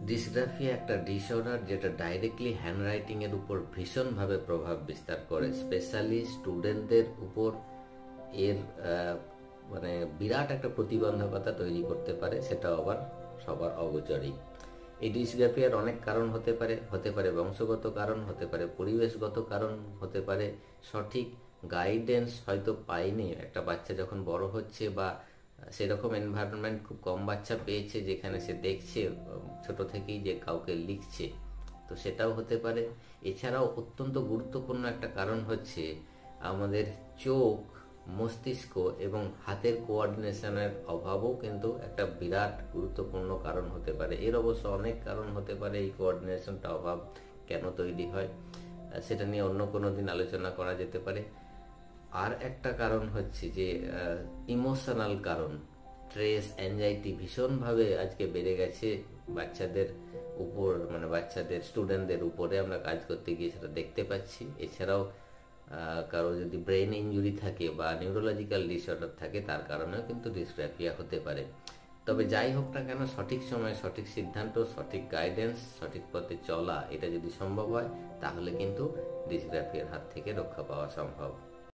Dysgraphia একটা disorder যেটা directly handwriting এর উপর ভীষণভাবে প্রভাব বিস্তার করে, স্পেশালি স্টুডেন্টদের উপর এর মানে বিরাট একটা প্রতিবন্ধকতা তৈরি করতে পারে, সেটা আবার সবার অগোচরেই। এই ডিসগ্রাফিয়ার অনেক কারণ হতে পারে বংশগত কারণ, হতে পারে পরিবেশগত কারণ, হতে পারে সঠিক গাইডেন্স হয়তো পায়নি একটা বাচ্চা যখন বড় হচ্ছে, বা সেরকম এনভায়রনমেন্ট খুব কম বাচ্চা পেয়েছে যেখানে সে দেখছে ছোট থেকেই যে কাউকে লিখছে, তো সেটাও হতে পারে। এছাড়াও অত্যন্ত গুরুত্বপূর্ণ একটা কারণ হচ্ছে আমাদের চোখ, মস্তিষ্ক এবং হাতের কোঅর্ডিনেশনের অভাবও কিন্তু একটা বিরাট গুরুত্বপূর্ণ কারণ হতে পারে। এর অবশ্য অনেক কারণ হতে পারে এই কোঅর্ডিনেশনটা অভাব কেন তৈরি হয়, সেটা নিয়ে অন্য কোনো দিন আলোচনা করা যেতে পারে। আর একটা কারণ হচ্ছে যে ইমোশনাল কারণ, স্ট্রেস, অ্যাংজাইটি ভীষণভাবে আজকে বেড়ে গেছে বাচ্চাদের উপর, মানে বাচ্চাদের স্টুডেন্টদের উপরে আমরা কাজ করতে গিয়ে সেটা দেখতে পাচ্ছি। এছাড়াও কারো যদি ব্রেন ইনজুরি থাকে বা নিউরোলজিক্যাল ডিসঅর্ডার থাকে, তার কারণেও কিন্তু ডিসগ্রাফিয়া হতে পারে। তবে যাই হোক না কেন, সঠিক সময়ে সঠিক সিদ্ধান্ত, সঠিক গাইডেন্স, সঠিক পথে চলা, এটা যদি সম্ভব হয় তাহলে কিন্তু ডিসগ্রাফিয়ার হাত থেকে রক্ষা পাওয়া সম্ভব।